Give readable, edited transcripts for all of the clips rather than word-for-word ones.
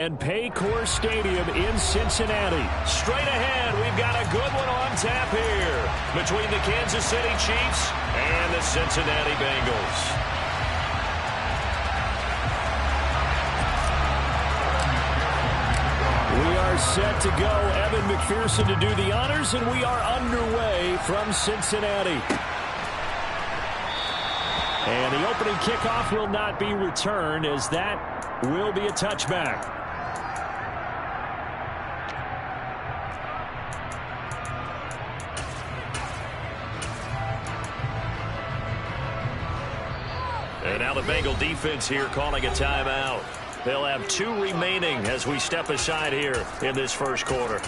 And Paycor Stadium in Cincinnati. Straight ahead, we've got a good one on tap here between the Kansas City Chiefs and the Cincinnati Bengals. We are set to go. Evan McPherson to do the honors, and we are underway from Cincinnati. And the opening kickoff will not be returned, as that will be a touchback. And now the Bengal defense here calling a timeout. They'll have 2 remaining as we step aside here in this first quarter.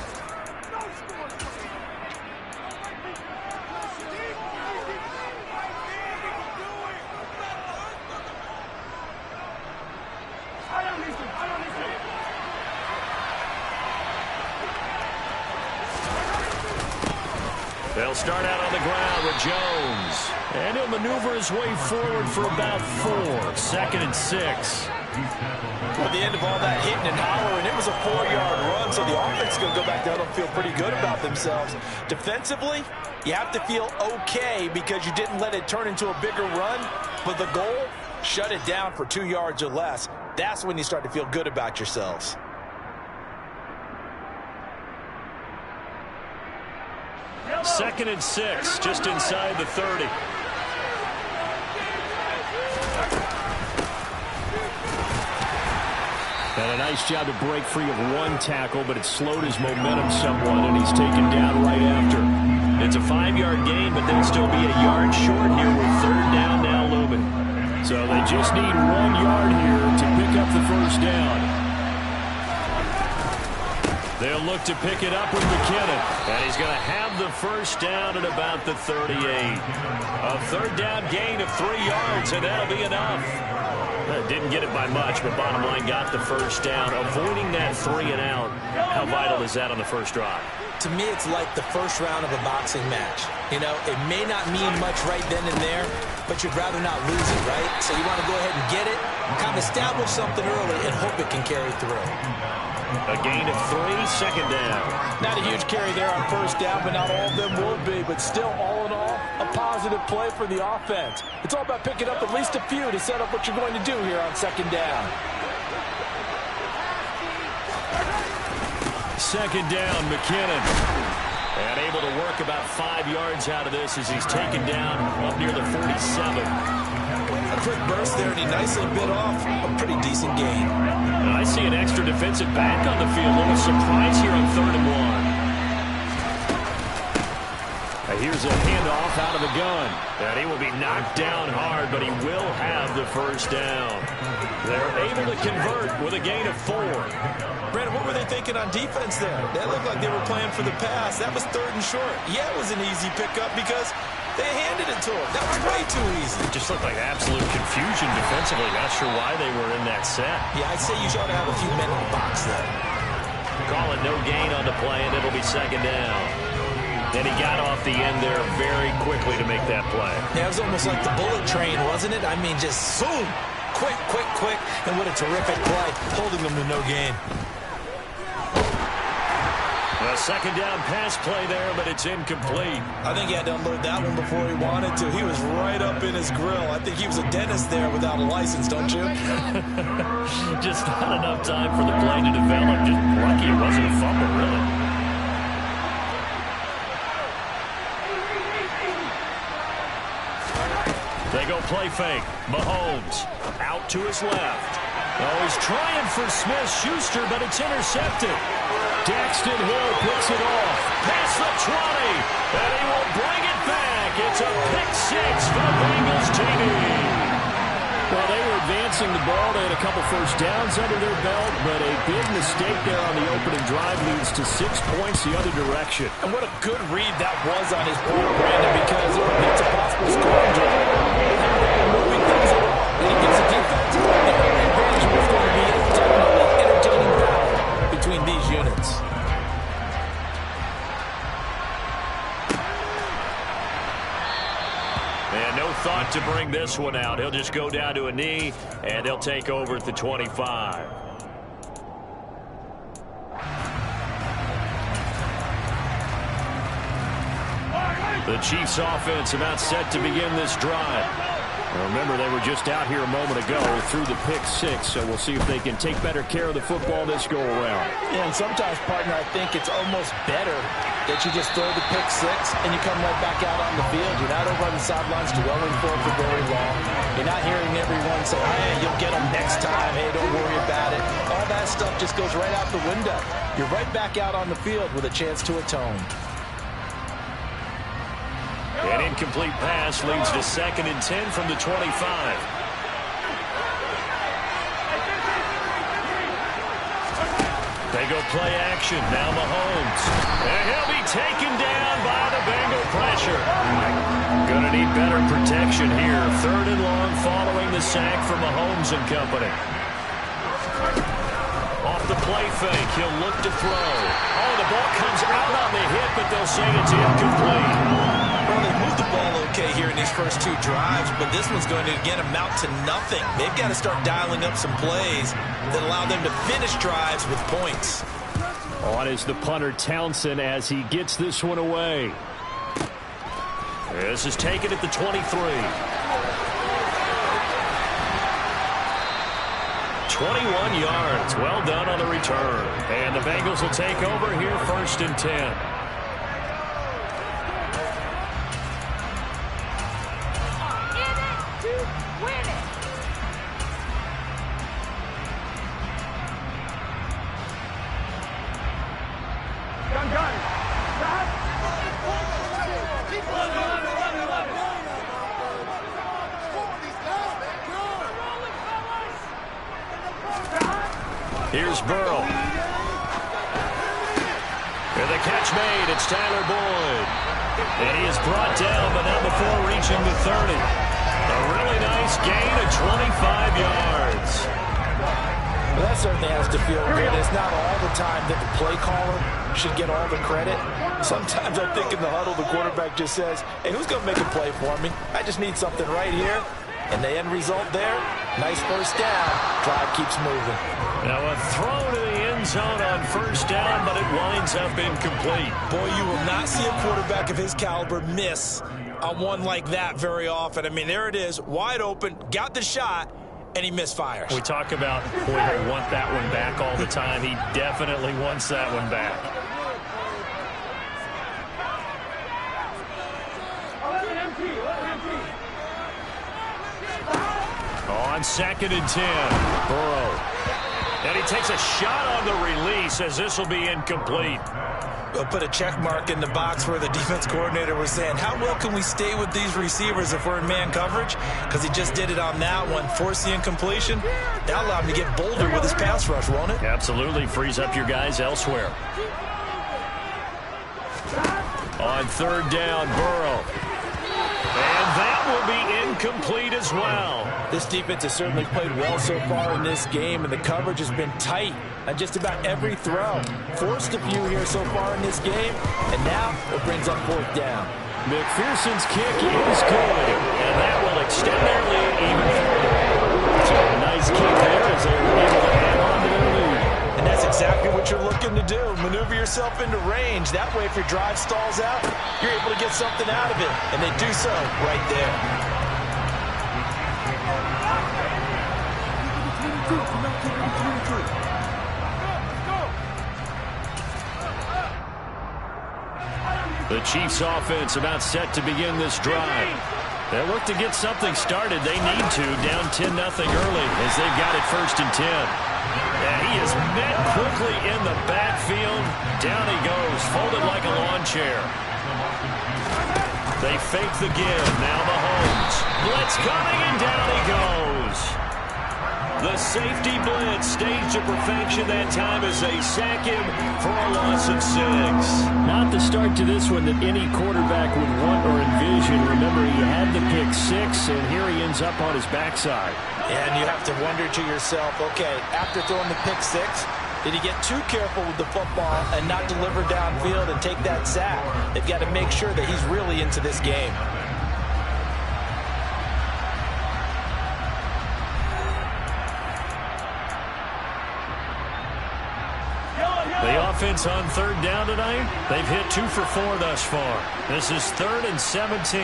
They'll start out on the ground with Jones. And he'll maneuver his way forward for about 4. 2nd and 6. At the end of all that hitting and hollering, it was a 4-yard run, so the offense is going to go back down and feel pretty good about themselves. Defensively, you have to feel okay because you didn't let it turn into a bigger run, but the goal, shut it down for 2 yards or less. That's when you start to feel good about yourselves. Second and 6, just inside the 30. And a nice job to break free of 1 tackle, but it slowed his momentum somewhat, and he's taken down right after. It's a 5-yard gain, but they'll still be a yard short here with 3rd down now looming. So they just need 1 yard here to pick up the first down. They'll look to pick it up with McKinnon. And he's going to have the first down at about the 38. A 3rd down gain of 3 yards, and that'll be enough. Didn't get it by much, but bottom line got the first down. Avoiding that 3 and out. How vital is that on the first drive? To me, it's like the first round of a boxing match. You know, it may not mean much right then and there, but you'd rather not lose it, right? So you want to go ahead and get it, kind of establish something early, and hope it can carry through. A gain of 3, 2nd down. Not a huge carry there on first down, but not all of them will be. But still, all in all, a positive play for the offense. It's all about picking up at least a few to set up what you're going to do here on 2nd down. 2nd down, McKinnon. And able to work about 5 yards out of this as he's taken down up near the 47. A quick burst there, and he nicely bit off a pretty decent gain. And I see an extra defensive back on the field. A little surprise here on 3rd and 1. Here's a handoff out of the gun. And he will be knocked down hard, but he will have the first down. They're able to convert with a gain of 4. Brandon, what were they thinking on defense there? That looked like they were playing for the pass. That was 3rd and short. Yeah, it was an easy pickup because they handed it to him. That was way too easy. It just looked like absolute confusion defensively. Not sure why they were in that set. Yeah, I'd say you ought to have a few men in the box there. Call it no gain on the play, and it'll be 2nd down. And he got off the end there very quickly to make that play. Yeah, it was almost like the bullet train, wasn't it? I mean, just zoom. Quick, quick, quick. And what a terrific play, holding them to no gain. A 2nd down pass play there, but it's incomplete. I think he had to unload that one before he wanted to. He was right up in his grill. I think he was a dentist there without a license, don't you? Just not enough time for the play to develop. Just lucky it wasn't a fumble, really. They go play fake. Mahomes out to his left. Oh, he's trying for Smith-Schuster, but it's intercepted. Daxton Hill picks it off. Past the 20. And he will bring it back. It's a pick 6 for the Bengals TD. Well, they were advancing the ball. They had a couple first downs under their belt, but a big mistake there on the opening drive leads to 6 points the other direction. And what a good read that was on his part, Brandon, because it's a possible scoring drive. Moving things along, and he gives the defense the early advantage was going to be definitely entertaining battle between these units. And no thought to bring this one out. He'll just go down to a knee, and they'll take over at the 25. The Chiefs offense about set to begin this drive. Well, remember, they were just out here a moment ago through the pick six, so we'll see if they can take better care of the football this go-around. Yeah, and sometimes, partner, I think it's almost better that you just throw the pick six and you come right back out on the field. You're not over on the sidelines dwelling for very long. You're not hearing everyone say, hey, you'll get them next time. Hey, don't worry about it. All that stuff just goes right out the window. You're right back out on the field with a chance to atone. An incomplete pass leads to 2nd and 10 from the 25. They go play action. Now Mahomes. And he'll be taken down by the Bengal pressure. Going to need better protection here. 3rd and long following the sack from Mahomes and company. Off the play fake. He'll look to throw. Oh, the ball comes out on the hit, but they'll say it's incomplete. Well, they moved the ball okay here in these first 2 drives, but this one's going to, again, amount to nothing. They've got to start dialing up some plays that allow them to finish drives with points. On is the punter, Townsend, as he gets this one away. This is taken at the 23. 21 yards. Well done on the return. And the Bengals will take over here 1st and 10. Here's Burrow. And the catch made. It's Tyler Boyd. And he is brought down, but not before reaching the 30. A really nice gain of 25 yards. Well, that certainly has to feel good. It's not all the time that the play caller should get all the credit. Sometimes I think in the huddle, the quarterback just says, hey, who's going to make a play for me? I just need something right here. And the end result there, nice first down. Drive keeps moving. Now a throw to the end zone on 1st down, but it winds up incomplete. Boy, you will not see a quarterback of his caliber miss on one like that very often. I mean, there it is, wide open, got the shot, and he misfires. We talk about, boy, they want that one back all the time. He definitely wants that one back. On 2nd and 10, Burrow. And he takes a shot on the release as this will be incomplete. We'll put a check mark in the box where the defense coordinator was saying, how well can we stay with these receivers if we're in man coverage? Because he just did it on that one, force the incompletion. That'll allow him to get bolder with his pass rush, won't it? Absolutely, frees up your guys elsewhere. On 3rd down, Burrow. And that will be incomplete as well. This defense has certainly played well so far in this game, and the coverage has been tight on just about every throw. Forced a few here so far in this game, and now it brings up 4th down. McPherson's kick is good, and that will extend their lead even further. So a nice kick there as they were able to hang on to their lead. And that's exactly what you're looking to do. Maneuver yourself into range. That way, if your drive stalls out, you're able to get something out of it. And they do so right there. The Chiefs offense about set to begin this drive. They'll look to get something started. They need to, down 10-0 early as they've got it 1st and 10. And he is met quickly in the backfield. Down he goes, folded like a lawn chair. They fake the give. Now Mahomes. Blitz coming, and down he goes. The safety blitz staged to perfection that time as they sack him for a loss of 6. Not the start to this one that any quarterback would want or envision. Remember, he had the pick 6, and here he ends up on his backside. And you have to wonder to yourself, okay, after throwing the pick 6, did he get too careful with the football and not deliver downfield and take that sack? They've got to make sure that he's really into this game. The offense on third down tonight, they've hit 2 for 4 thus far. This is 3rd and 17.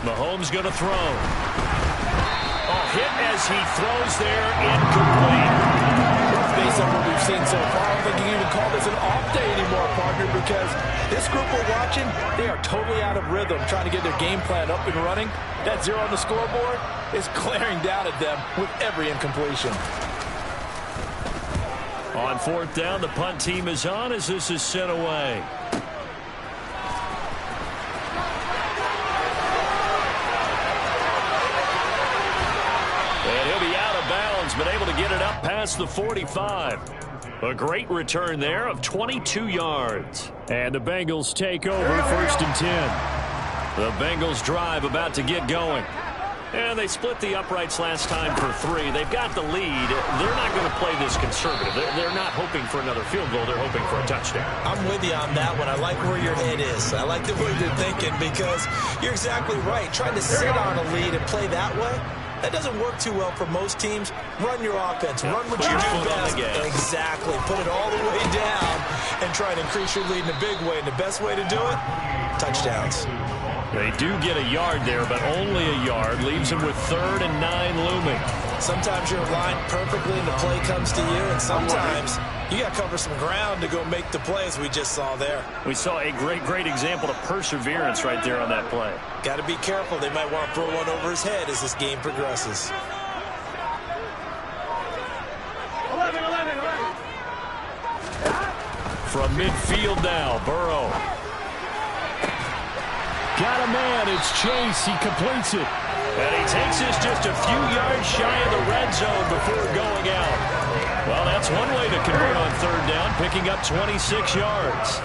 Mahomes going to throw. Oh, hit as he throws there, incomplete. Based on what we've seen so far, I don't think you can even call this an off day anymore, partner, because this group we're watching, they are totally out of rhythm, trying to get their game plan up and running. That 0 on the scoreboard is glaring down at them with every incompletion. On 4th down, the punt team is on as this is sent away. And he'll be out of bounds, but able to get it up past the 45. A great return there of 22 yards. And the Bengals take over 1st and 10. The Bengals drive about to get going. And they split the uprights last time for 3. They've got the lead. They're not going to play this conservative. They're not hoping for another field goal. They're hoping for a touchdown. I'm with you on that one. I like where your head is. I like the way you're thinking because you're exactly right. Trying to sit on a lead and play that way, that doesn't work too well for most teams. Run your offense. Run what you do best. Exactly. Put it all the way down and try and increase your lead in a big way. And the best way to do it, touchdowns. They do get a yard there, but only a yard. Leaves them with 3rd and 9 looming. Sometimes you're aligned perfectly and the play comes to you, and sometimes you got to cover some ground to go make the play, as we just saw there. We saw a great example of perseverance right there on that play. Got to be careful. They might want to throw one over his head as this game progresses. 11. From midfield now, Burrow. Got a man, it's Chase, he completes it. And he takes this just a few yards shy of the red zone before going out. Well, that's one way to convert on 3rd down, picking up 26 yards.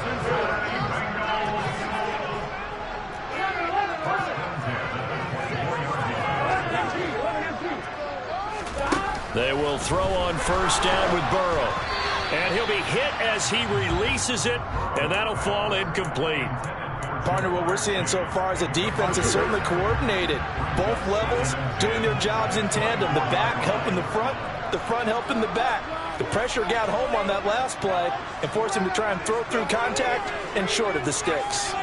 They will throw on 1st down with Burrow. And he'll be hit as he releases it, and that'll fall incomplete. Partner, what we're seeing so far is a defense is certainly coordinated. Both levels doing their jobs in tandem. The back helping the front helping the back. The pressure got home on that last play and forced him to try and throw through contact and short of the sticks.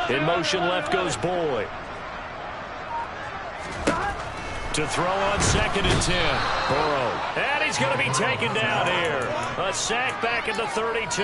In motion left goes Boyd. To throw on 2nd and 10. Burrow. And he's going to be taken down here. A sack back at the 32.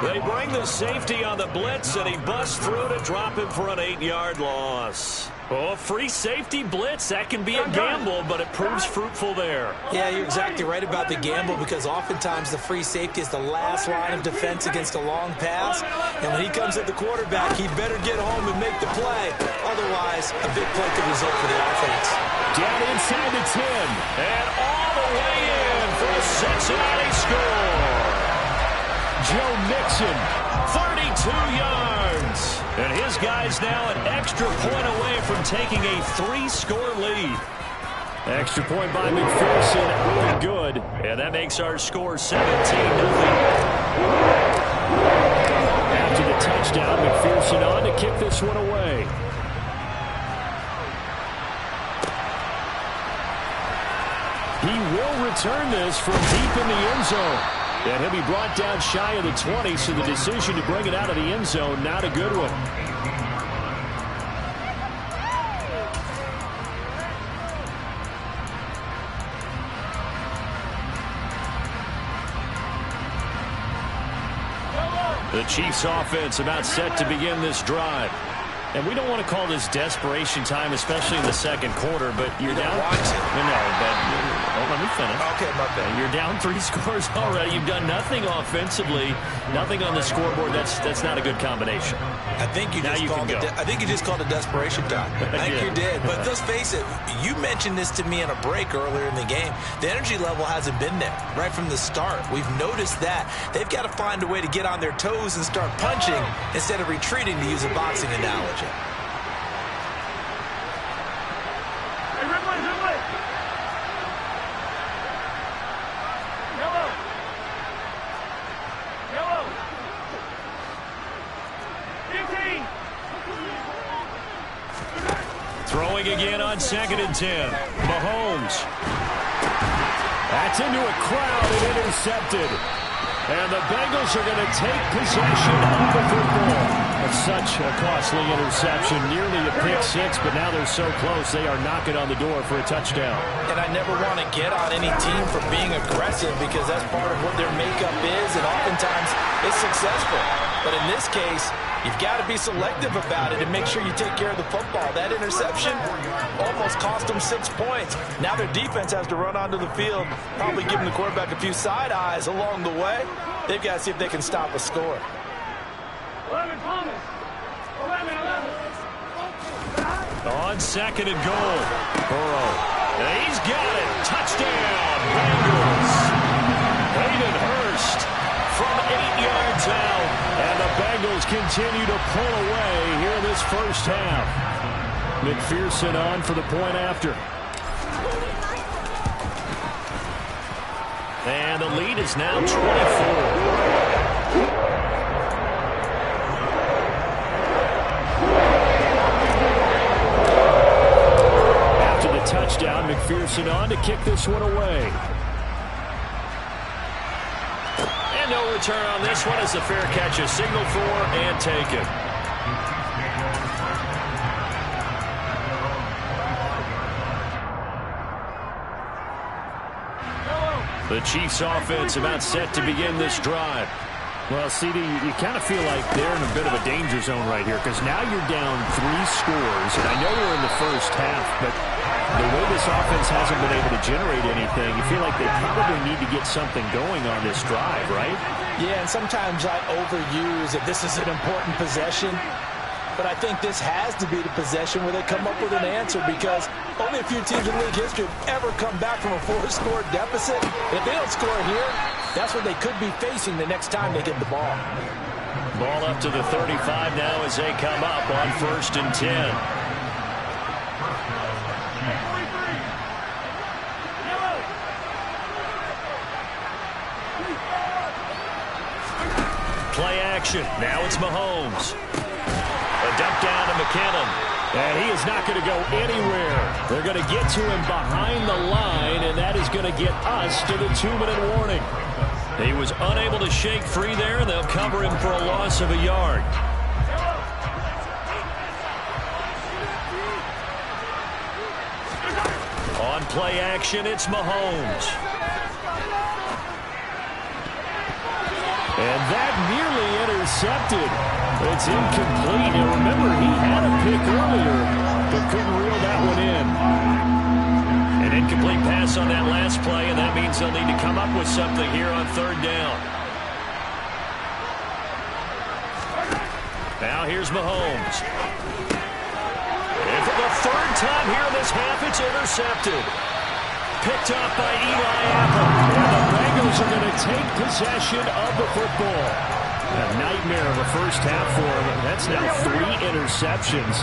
They bring the safety on the blitz, and he busts through to drop him for an 8-yard loss. Oh, free safety blitz, that can be a gamble, but it proves fruitful there. Yeah, you're exactly right about the gamble because oftentimes the free safety is the last line of defense against a long pass. And when he comes at the quarterback, he better get home and make the play. Otherwise, a big play could result for the offense. Down inside the 10. And all the way in for a Cincinnati score. Joe Mixon, 32 yards. And his guy's now an extra point away from taking a 3-score lead. Extra point by McPherson, good. And that makes our score 17-0. After the touchdown, McPherson on to kick this one away. He will return this from deep in the end zone. And he'll be brought down shy of the 20, so the decision to bring it out of the end zone, not a good one. The Chiefs offense about set to begin this drive. And we don't want to call this desperation time, especially in the 2nd quarter, but you're down. No, but let me finish. Okay, my bad. You're down 3 scores already. You've done nothing offensively, nothing on the scoreboard. That's not a good combination. I think you just called it desperation time. I think you did. But let's face it, you mentioned this to me in a break earlier in the game. The energy level hasn't been there right from the start. We've noticed that. They've got to find a way to get on their toes and start punching instead of retreating, to use a boxing analogy. Hey, red light. again on 2nd and 10. Mahomes. That's into a crowd and intercepted. And the Bengals are going to take possession of the football. It's such a costly interception, nearly a pick six, but now they're so close they are knocking on the door for a touchdown. And I never want to get on any team for being aggressive because that's part of what their makeup is, and oftentimes it's successful. But in this case, you've got to be selective about it and make sure you take care of the football. That interception almost cost them 6 points. Now their defense has to run onto the field, probably giving the quarterback a few side eyes along the way. They've got to see if they can stop a score. 11, Thomas. 11. On 2nd and goal, Burrow. He's got it. Touchdown, Bengals. Hayden Hurst from 8 yards out. And the Bengals continue to pull away here in this first half. McPherson on for the point after. And the lead is now 24. Touchdown, McPherson on to kick this one away. And no return on this one as the fair catch is signaled for and taken. The Chiefs offense about set to begin this drive. Well, CD, you kind of feel like they're in a bit of a danger zone right here because now you're down 3 scores, and I know we're in the first half, but the way this offense hasn't been able to generate anything, you feel like they probably need to get something going on this drive, right? Yeah, and sometimes I overuse if this is an important possession, but I think this has to be the possession where they come up with an answer because only a few teams in league history have ever come back from a 4-score deficit. And if they don't score here, that's what they could be facing the next time they get the ball. Ball up to the 35 now as they come up on 1st and 10. Play action. Now it's Mahomes. A dump down to McKinnon. And he is not going to go anywhere. They're going to get to him behind the line, and that is going to get us to the 2-minute warning. He was unable to shake free there, and they'll cover him for a loss of a yard. On play action, it's Mahomes. And that nearly intercepted. It's incomplete. And remember, he had a pick earlier, but couldn't reel that one in. An incomplete pass on that last play, and that means they'll need to come up with something here on 3rd down. Now here's Mahomes. And for the 3rd time here in this half, it's intercepted. Picked off by Eli Apple. And the Bengals are going to take possession of the football. A nightmare of a first half for him. That's now 3 interceptions.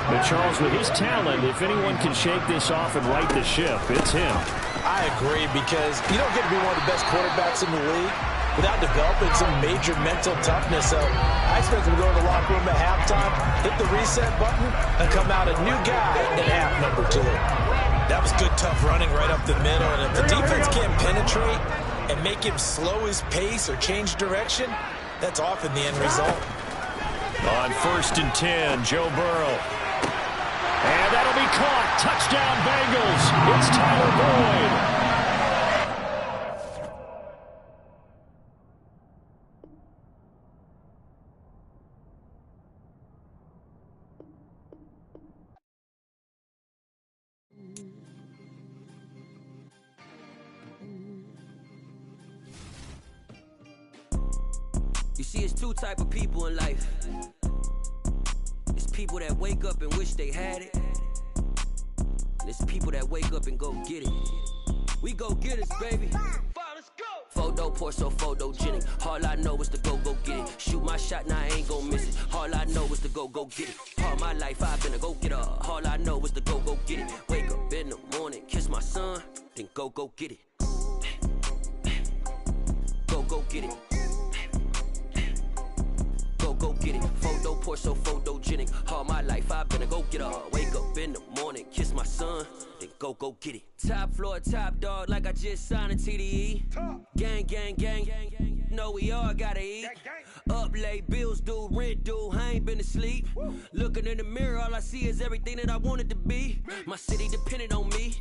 But Charles, with his talent, if anyone can shake this off and right the ship, it's him. I agree because you don't get to be one of the best quarterbacks in the league without developing some major mental toughness. So I expect him to go to the locker room at halftime, hit the reset button, and come out a new guy in half number 2. That was good, tough running right up the middle. And if the defense can't penetrate and make him slow his pace or change direction, that's often the end result. On 1st and 10, Joe Burrow. And that'll be caught. Touchdown, Bengals. It's Tyler Boyd. You see, it's 2 type of people in life. It's people that wake up and wish they had it. And it's people that wake up and go get it. We go get it, baby. Let's go. Photo pour so photogenic. All I know is to go get it. Shoot my shot, now I ain't gon' miss it. All I know is to go get it. All my life I've been a go-getter. All I know is to go get it. Wake up in the morning, kiss my son, then go get it. Go get it. Go get it. Photo poor, so photogenic. All my life I've been a go-getter. Wake up in the morning, kiss my son, then go get it. Top floor, top dog, like I just signed a TDE. Gang, gang, gang, gang, gang. Know we all gotta eat. Up late, bills due, rent due, I ain't been asleep. Looking in the mirror, all I see is everything that I wanted to be. My city depended on me,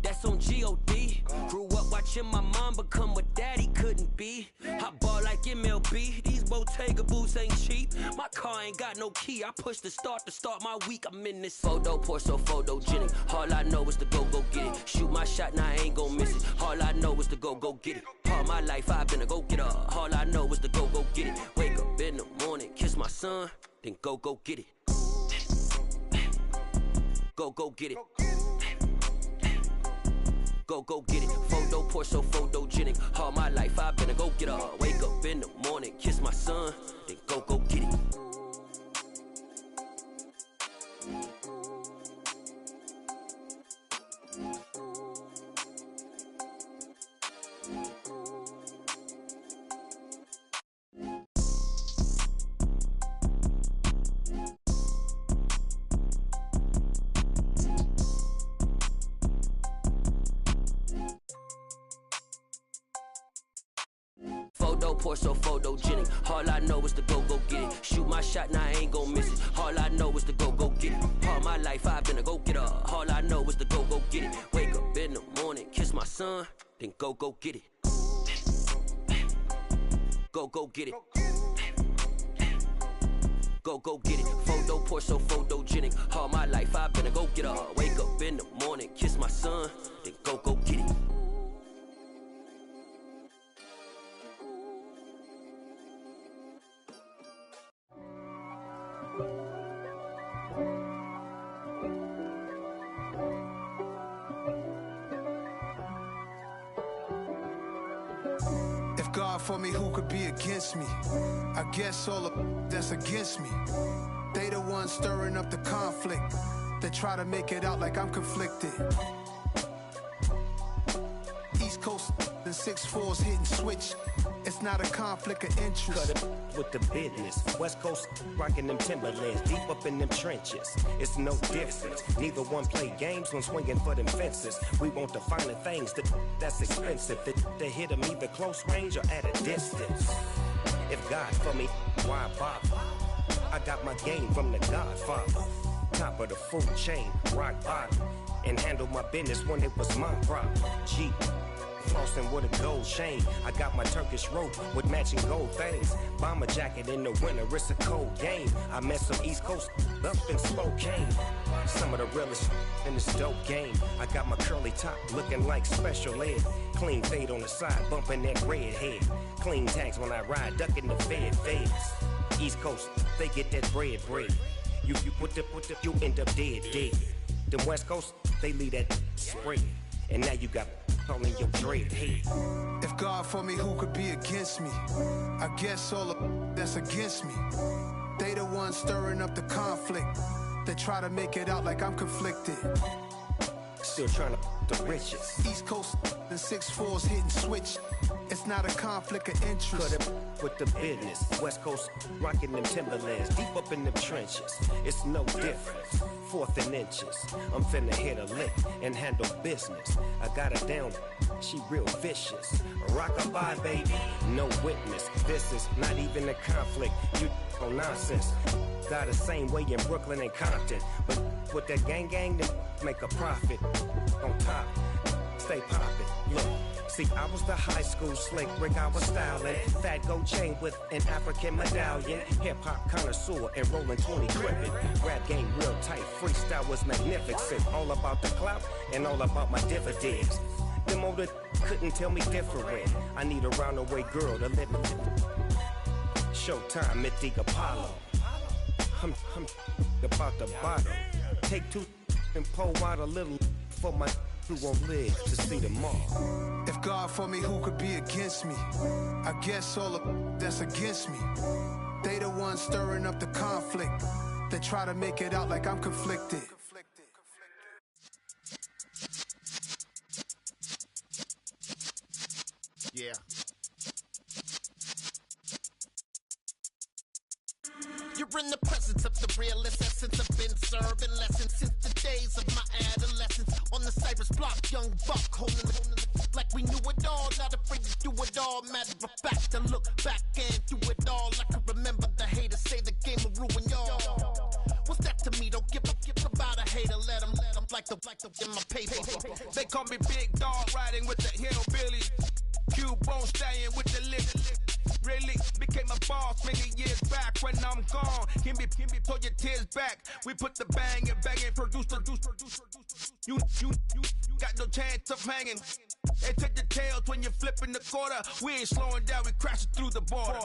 that's on G.O.D. Grew up watching my mom become what daddy couldn't be. I ball like MLB, these Bottega boots ain't cheap. My car ain't got no key, I push the start to start my week. I'm in this photo poor, so photogenic. All I know is to go get it. Shoot my shot, now I ain't gon' miss it. All I know is to go get it. All my life I've been a go-getter. All I know is to go get it. Wake up in the morning, kiss my son, then go get it. Go get it. Go get it. Photo poor, so photogenic. All my life I've been a go-getter. Wake up in the morning, kiss my son, then go get it. Photo poor, so photogenic. All I know is to go get it. Shoot my shot, now I ain't gon' miss it. All I know is to go get it. All my life I've been a go-getter. All I know is to go get it. Wake up in the morning, kiss my son, then go get it. Go get it. Go get it. Photo poor, so photogenic. All my life I've been a go-getter. Wake up in the morning, kiss my son, then go get it. If God for me, who could be against me? I guess all of that's against me. They the ones stirring up the conflict. They try to make it out like I'm conflicted. East Coast and 6'4's hitting switch. It's not a conflict of interest. Cut it with the business. West Coast rocking them Timberlands, deep up in them trenches. It's no difference. Neither one play games when swinging for them fences. We want the finer things that's expensive. They hit them either close range or at a distance. If God for me, why bother? I got my game from the Godfather. Top of the food chain, rock bottom. And handle my business when it was my problem. G. Flossing with a gold chain. I got my Turkish rope with matching gold things. Bomber jacket in the winter, it's a cold game. I met some East Coast up in Spokane. Some of the realest in this dope game. I got my curly top looking like special ed. Clean fade on the side, bumping that red head. Clean tags when I ride, ducking the feds. East Coast, they get that bread. You you end up dead. Them West Coast, they leave that spread. And now you got all in your dread head. If God for me, who could be against me? I guess all of that's against me. They the ones stirring up the conflict. They try to make it out like I'm conflicted. Still trying to the riches. East Coast and 6'4's hitting switch. It's not a conflict of interest. Cut it with the business. West Coast rocking them Timberlands, deep up in them trenches. It's no difference. 4th and inches. I'm finna hit a lick and handle business. I got her down, she real vicious. Rockabye, baby, no witness. This is not even a conflict. You on nonsense. Got the same way in Brooklyn and Compton. But with that gang, then make a profit. On top, stay poppin'. Look. See, I was the high school slick Rick, I was styling. Fat gold chain with an African medallion. Hip-hop connoisseur and rolling 20 cribbin'. Rap game real tight, freestyle was magnificent. All about the clout and all about my dividends. Them older couldn't tell me different. I need a roundaway girl to live with. Showtime, Mythic Apollo. I'm about the bottom. Take 2 and pull out a little for my who won't live to see tomorrow. If God for me, who could be against me? I guess all of that's against me. They the ones stirring up the conflict. They try to make it out like I'm conflicted. Yeah. in the presence of the realest essence. I've been serving lessons since the days of my adolescence. On the Cypress block, young buck holding the like we knew it all, not afraid to do it all. Matter of fact, to look back and do it all. I can remember the haters say the game will ruin y'all. What's that to me? Don't give about a hater. Let them like the in my paper. They call me Big Dog, riding with the hillbillies. Q-Bone staying with the lick. Really became a boss many years back. When I'm gone, give me pull your tears back. We put the bang and produce. You got no chance of hanging. They take the tails when you're flipping the quarter. We ain't slowing down, we crashing through the border.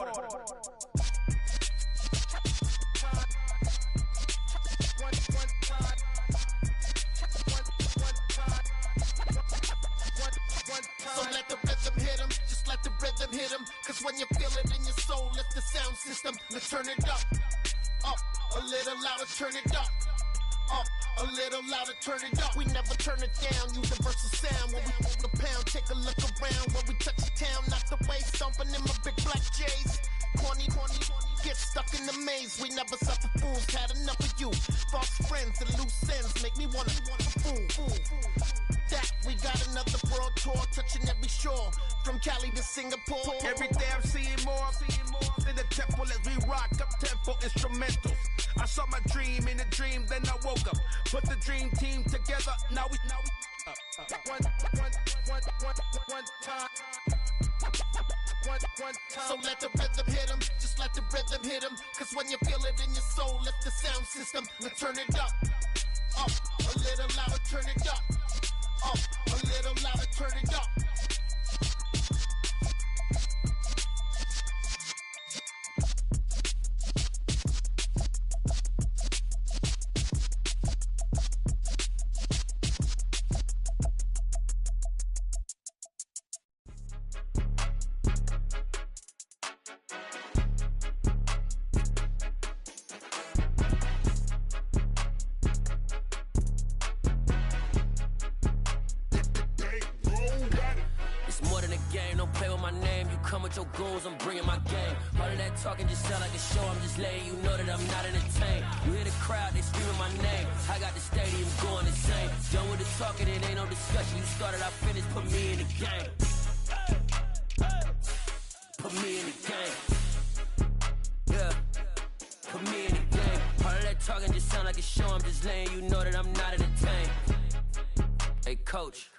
So let the rhythm hit him, just let the rhythm hit him. Cause when you feel it in your soul, lift the sound system. Let's turn it up, a little louder, turn it up. A little louder, turn it up. We never turn it down, universal sound. When we move the pound, take a look around. When we touch the town, not the way, stomping in my big black J's. Corny, get stuck in the maze. We never suffer fools, had enough of you. False friends and loose ends make me wanna fool. That we got another world tour, touching every shore, from Cali to Singapore. Every day I'm seeing more in the temple as we rock up tempo instrumentals. I saw my dream in a dream, then I woke up. Put the dream team together, now we one time. So let the rhythm hit him, just let the rhythm hit him. Cause when you feel it in your soul, lift the sound system. Let's turn it up, a little louder, turn it up, a little louder, turn it up. Your goals, I'm bringing my game. All of that talking just sound like a show. I'm just letting you know that I'm not entertained. You hear the crowd, they screaming my name. I got the stadium going insane. Done with the talking, it ain't no discussion. You started, I finished, put me in the game. Put me in the game. Yeah. Put me in the game. All of that talking just sound like a show. I'm just letting you know that I'm not entertained. Hey, coach.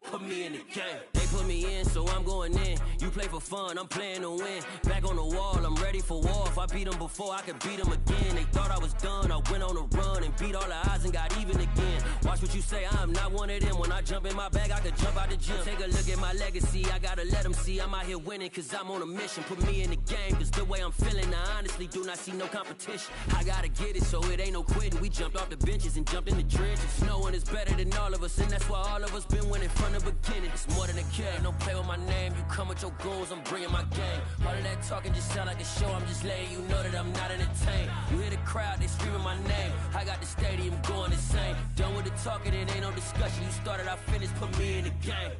Put me in the game. They put me in, so I'm going in. You play for fun, I'm playing to win. Back on the wall, I'm ready for war. If I beat them before, I could beat them again. They thought I was done, I went on a run and beat all the odds and got even again. Watch what you say, I'm not one of them. When I jump in my bag, I could jump out the gym. Take a look at my legacy, I gotta let them see I'm out here winning, cause I'm on a mission. Put me in the game, cause the way I'm feeling, I honestly do not see no competition. I gotta get it, so it ain't no quitting. We jumped off the benches and jumped in the trenches. No one is better than all of us, and that's why all of us been winning from the beginning. It's more than a game, don't play with my name. You come with your goons, I'm bringing my game. All of that talking just sound like a show. I'm just letting you know that I'm not entertained. You hear the crowd, they screaming my name. I got the stadium going insane. Done with the talking, it ain't no discussion. You started, I finished, put me in the game.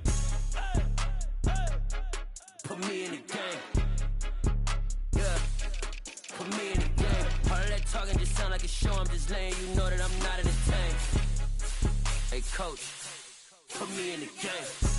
Put me in the game. Yeah. Put me in the game. All of that talking just sound like a show. I'm just letting you know that I'm not entertained. Hey, coach. Put me in the game.